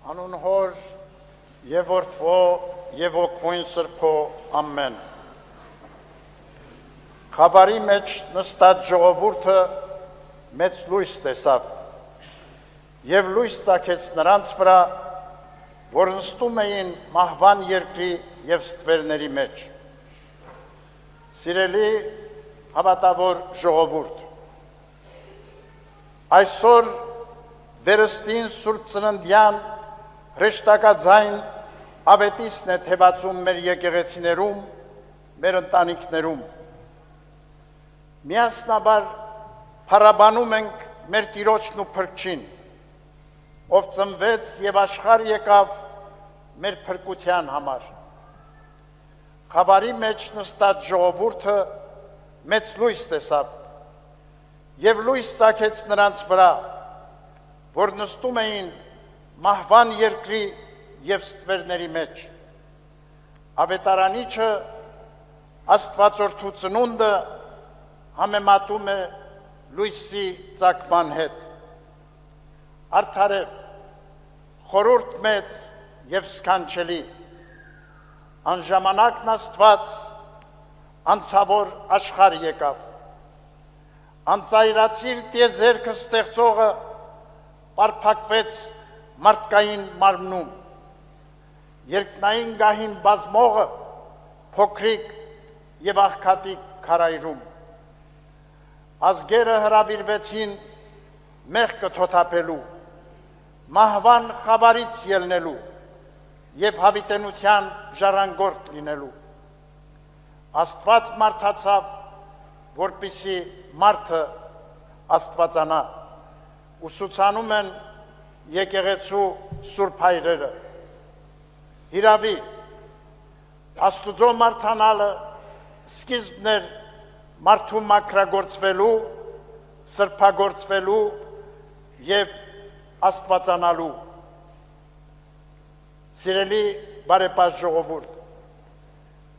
Անուն հոր եւ որդվո եւ ոգվույն սրբո ամեն։ Խավարի մեջ նստած ժողովուրդը մեծ լույս տեսավ եւ լույս ծագեց նրանց վրա, որ նստում էին մահվան երկրի եւ ստվերների մեջ։ Սիրելի հավատավոր ժողովուրդ, այսօր վերստին Սուրբ Ծննդյան հրեշտակաձայն ավետիսն է թևածում մեր եկեղեցիներում, մեր ընտանիքներում։ Միասնաբար փառաբանում ենք մեր Տիրոջն ու Փրկչին, ով ծնվեց եւ աշխարհ եկավ մեր փրկության համար։ Խավարի մեջ նստած ժողովուրդը մեծ լույս տեսավ եւ լույս ծագեց նրանց վրա, որ նստում էին մահվան երկրի եւ ստվերների մեջ։ Ավետարանիչը Աստվածորդու ծնունդը համեմատում է լույսի ծագման հետ։ Արդարև, խորհուրդ մեծ եւ սքանչելի, անժամանակն Աստված անցավոր աշխարհ եկավ։ Անծայրացիր տիեզերքը ստեղծողը պարփակվեց մարդկային մարմնում, երկնային գահին բազմողը փոքրիկ եւ աղքատիկ քարայրում։ Ազգերը հրավիրվեցին մեղքը թոթափելու, մահվան խավարից ելնելու եւ հավիտենության ժառանգորդ լինելու։ Աստված մարդացավ, որպիսի մարդը աստվածանա, ուսուցանում են եկեղեցու սուրբ հայրերը։ Հիրավի, Աստուծո մարդանալը սկիզբն էր մարդու մաքրագործվելու, սրբագործվելու եւ աստվածանալու։ Սիրելի բարեպաշտ ժողովուրդ,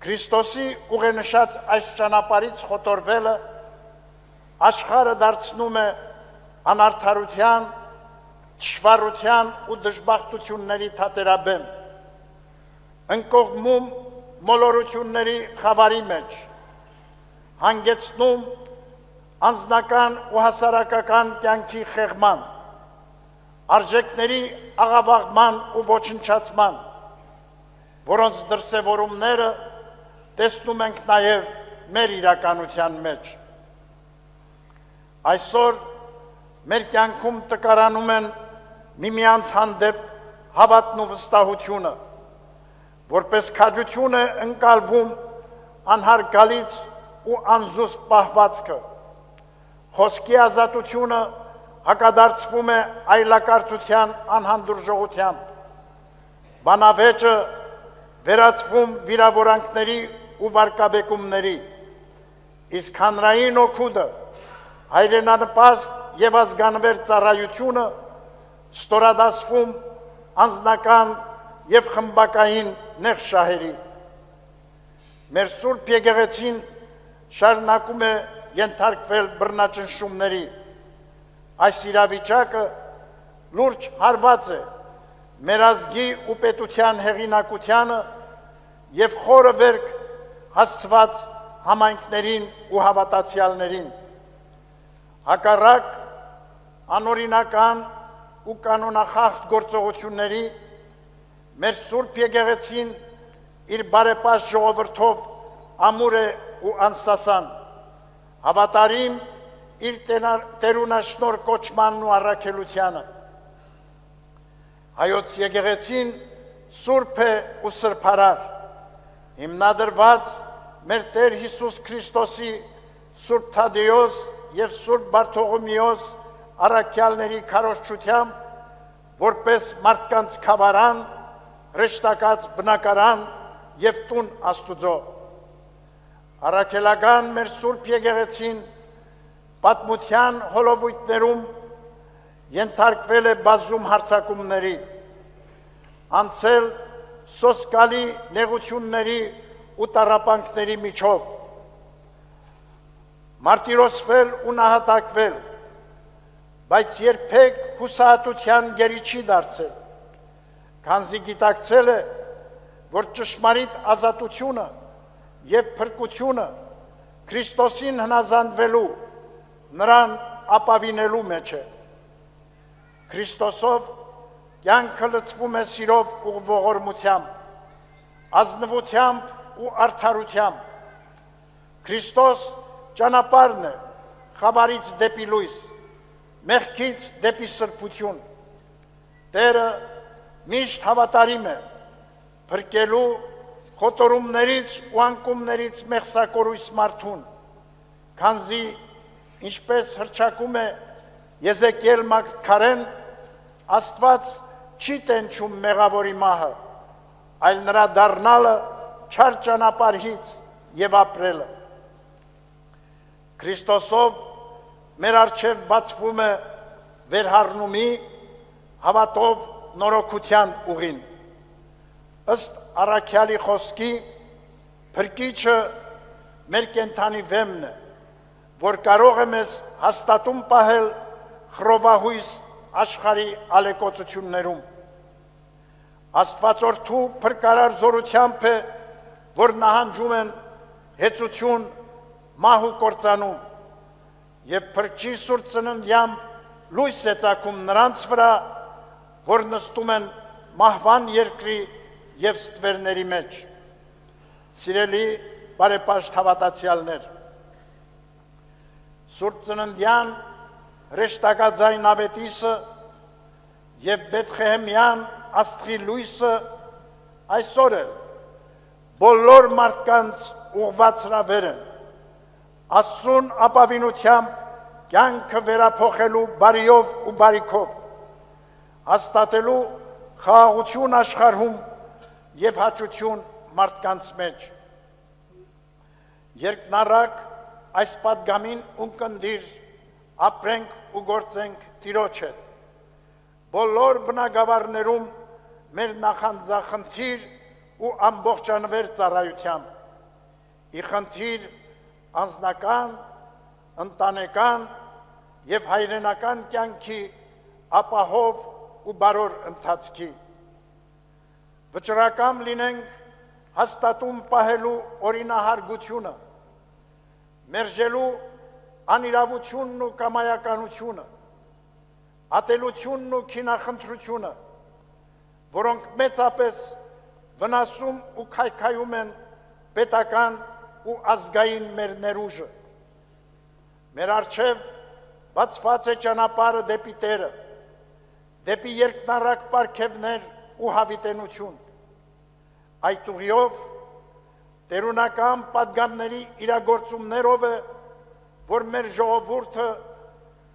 Քրիստոսի ուղենշած այս ճանապարհից խոտորվելը աշխարհը դարձնում է անարդարության, թշվառության ու դժբախտությունների թատերաբեմ, ընկողմում մոլորությունների խավարի մեջ, հանգեցնում անձնական ու հասարակական կյանքի խեղման, արժեքների աղավաղման ու ոչնչացման, որոնց դրսևորումները տեսնում ենք նաև մեր իրականության մեջ։ Այսօր մեր կյանքում տկարանում են միմյանց հանդեպ հավատն ու վստահությունը, որպես քաջություն է ընկալվում անհարգալից ու անզուսպ պահվածքը, խոսքի ազատությունը հակադարձվում է այլակարծության անհանդուրժողությամբ, բանավեճը վերածվում վիրավորանքների ու վարկաբեկումների, իսկ հանրային օգուտը, հայրենանպաստ եւ ազգանվեր ծառայությունը ստորադասվում անձնական եւ խմբակային նեղ շահերի։ Մեր Սուրբ Եկեղեցին շարունակում է ենթարկվել բռնաճնշումների։ Այս իրավիճակը լուրջ հարված է մեր ազգի ու պետության հեղինակությանը եւ խորը վերք հասցված համայնքներին ու հավատացյալներին։ Հակառակ անօրինական ու կանոնախախտ գործողությունների մեր Սուրբ Եկեղեցին իր բարեպաշտ ժողովրդով ամուր է ու անսասան, հավատարիմ իր տերունաշնոր կոչմանն ու առաքելությանը։ Հայոց եկեղեցին սուրբ է ու սրբարար, հիմնադրված մեր Տեր Հիսուս Քրիստոսի Սուրբ Թադեոս եւ Սուրբ Բարթողոմեոս առաքյալների քարոզչությամբ, որպես մարդկանց խավարան, հրեշտակած բնակարան եւ տուն Աստուծո։ Առաքելական մեր Սուրբ Եկեղեցին պատմության հոլովույթներում ենթարկվել է բազում հարձակումների, անցել սոսկալի նեղությունների ու տառապանքների միջով, մարտիրոսվել ու նահատակվել, բայց երբեք հուսահատության գերի չի դարձել, քանզի գիտակցել է, որ ճշմարիտ ազատությունը և փրկությունը Քրիստոսին հնազանդվելու, նրան ապավինելու մեջ է։ Քրիստոսով կյանքը լցվում է սիրով ու ողորմությամբ, ազնվությամբ ու արդարությամբ։ Քրիստոս ճանապարհն է խավարից դեպի լույս, մեղքից դեպի սրբություն։ Տերը միշտ հավատարիմ է փրկելու խոտորումներից ու անկումներից մեղսակորույս մարդուն, քանզի ինչպես հռչակում է Եզեկիել մարգարեն, Աստված չի տենչում մեղավորի մահը, այլ նրա դառնալը չար ճանապարհից և ապրելը։ Քրիստոսով մեր առջև բացվում է վերհառնումի, հավատով նորոգության ուղին։ Ըստ առաքյալի խոսքի, փրկիչը մեր կենդանի վեմն է, որ կարող է մեզ հաստատում պահել խռովահույս աշխարհի ալեկոծություններում։ Աստվածորդու փրկարար զորությամբ է, որ նահանջում են հեծություն, մահ ու կործանում, և փրկչի սուրբ ծննդյամբ լույս է ծագում նրանց վրա, որ նստում են մահվան երկրի և ստվերների մեջ։ Սիրելի բարեպաշտ հավատացյալներ, Սուրբ ծննդյան հրեշտակաձայն ավետիսը և Բեթխեհեմյան աստղի լույսը այսօր էլ բոլոր մարդկանց ուղղված հրավեր են, Աստծուն ապավինությամբ կյանքը վերափոխելու բարիով ու բարիքով, հաստատելու խաղաղություն աշխարհում և հաճություն մարդկանց մեջ։ Երկնառակ այս պատգամին ունկնդիր ապրենք ու գործենք Տիրոջ հետ։ Բոլոր բնագավառներում մեր նախանձախնդիր ու ամբողջանվեր ծառայությամբ։ Ի խնդիր անձնական, ընտանեկան և հայրենական կյանքի ապահով ու բարոր ընթացքի։ Վճռակամ լինենք հաստատում պահելու օրինահարգությունը, մերժելու անիրավությունն ու կամայականությունը, ատելությունն ու քինախնդրությունը, որոնք մեծապես վնասում ու քայքայում են պետական ու ազգային մեր ներուժը։ Մեր առջև բացված է ճանապարհը դեպի Տերը, դեպի երկնառակ պարգևներ ու հավիտենություն։ Այդ ուղիով տերունական պատգամների իրագործումներով է, որ մեր ժողովուրդը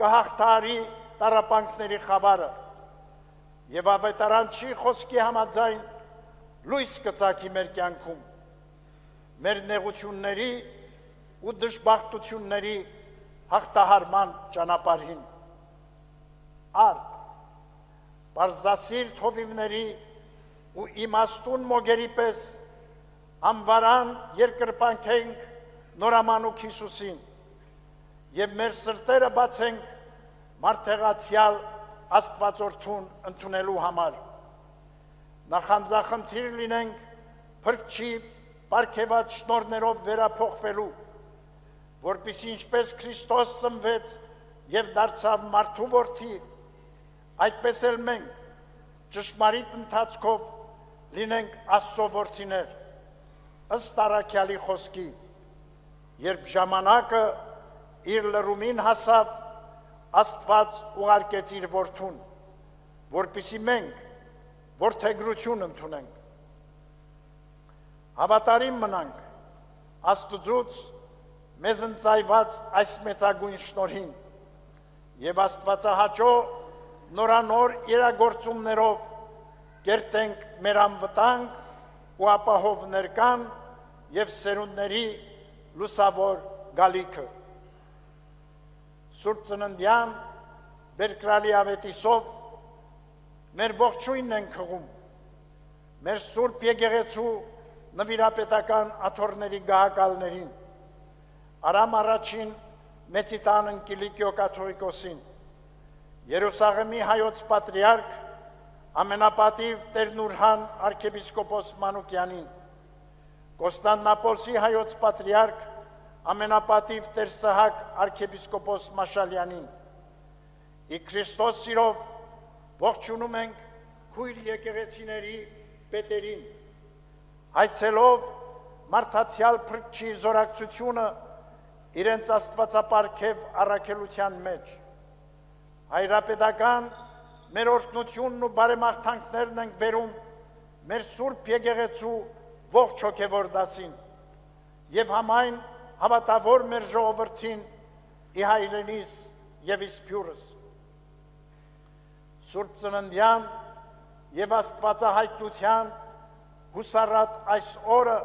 կհաղթահարի տառապանքների խավարը և ավետարանչի խոսքի համաձայն լույս կծագի մեր կյանքում, մեր նեղությունների ու դժբախտությունների հաղթահարման ճանապարհին։ Արդ, պարզասիրտ հովիվների ու իմաստուն մոգերի պես անվարան երկրպանքենք նորամանուկ Հիսուսին և մեր սրտերը բացենք մարդեղացյալ Աստվածորդուն ընդունելու համար։ Նախանձախնդիր լինենք փրկչի պարգևած շնորհներով վերափոխվելու, որպեսզի ինչպես Քրիստոս ծնվեց և դարձավ մարդու որդի, այդպես էլ մենք ճշմարիտ ընթացքով լինենք Աստծո որդիներ, ըստ առաքյալի խոսքի, երբ ժամանակը իր լռումին հասավ, Աստված ուղարկեց իր որդուն, որպեսզի մենք որդեգրություն ընդունենք։ Հավատարիմ մնանք Աստծուց մեզ ընծայված այս մեծագույն շնորհին և Աստվածահաճո նորանոր իրագործումներով կերտենք մեր անվտանգ ու ապահով ներկան և սերունդների լուսավոր գալիքը։ Սուրբ ծննդյան բերկրալի ավետիսով մեր ողջույնն ենք հղում, մեր Սուրբ եկեղեցու նվիրապետական աթոռների գահակալներին, Արամ առաջին Մեծիտան Կիլիկիո կաթողիկոսին, Երուսաղեմի հայոց պատրիարք ամենապատիվ Տեր Նուրհան arczepiskopos Մանուկյանին, Կոստանդնապոլսի հայոց պատրիարք ամենապատիվ Տեր Սահակ arczepiskopos Մաշալյանին, ի Քրիստոս սիրով ողջունում ենք քույր եկեղեցիների պետերին, հայցելով մարդացյալ փրկչի զորակցությունը իրենց աստվածապարգև առաքելության մեջ, հայրապետական մեր օրհնությունն ու բարեմաղթանքներն ենք բերում մեր Սուրբ եկեղեցու ողջ հոգևոր դասին եւ համայն հավատավոր մեր ժողովրդին ի հայրենիս եւ իսպյուրս Սուրբ ծննդյան եւ աստվածահայտնության հուսառատ այս օրը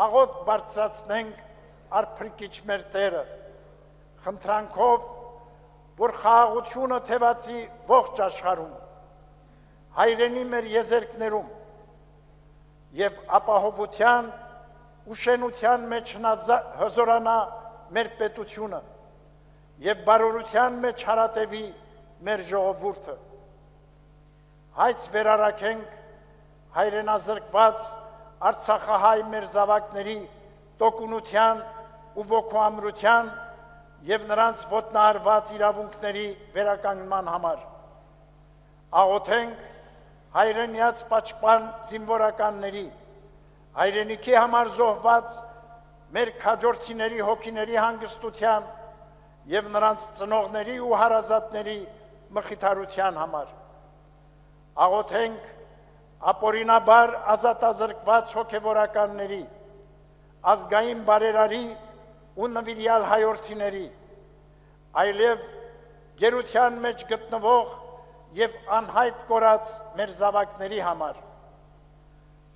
աղոտ բարձրացնենք արփրկիչ մեր Տերը խնդրանքով որ խաղաղությունը թևածի ողջ աշխարհում հայրենի մեր եզերքներում եւ ապահովության ու շենության մեջ հզորանա մեր պետությունը եւ բարօրության մեջ հարատևի մեր ժողովուրդը հայց վերարակենք հայրենազրկված արցախահայ մեր զավակների տոկունության ու ոգուամրության եւ նրանց ոտնահարված իրավունքների վերականգնման համար աղոթենք հայրենյաց պաշտպան զինվորականների հայրենիքի համար զոհված մեր քաջորդիների հոգիների հանգստության եւ նրանց ծնողների ու հարազատների մխիթարության համար աղոթենք ապօրինաբար ազատազրկված հոգևորականների ազգային բարերարի ու նվիրյալ հայորդիների այլև գերության մեջ գտնվող եւ անհայտ կորած մեր զավակների համար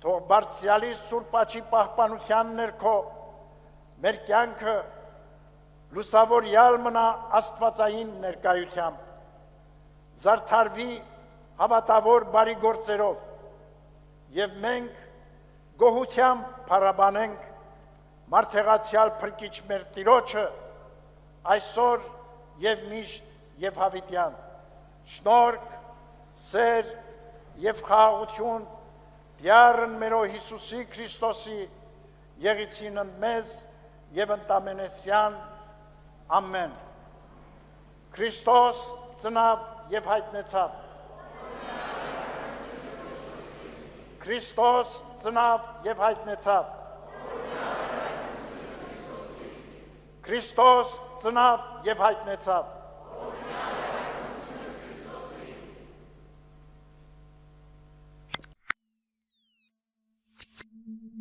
թող բարձրյալի Սուրբ Աչի պահպանության ներքո մեր կյանքը լուսավորյալ մնա աստվածային ներկայությամբ զարդարվի հավատավոր բարի գործերով եւ մենք գոհությամբ փառաբանենք մարդեղացյալ փրկիչ մեր Տիրոջը այսօր եւ միշտ եւ հավիտյան շնորհք սեր եւ խաղաղություն դյարն մերո Հիսուսի Քրիստոսի եղիցին մեզ եւ ընտամենեսյան ամեն Քրիստոս ծնավ եւ հայտնեցավ Քրիստոս ծնավ եւ հայտնեցավ Քրիստոս ծնավ եւ հայտնեցավ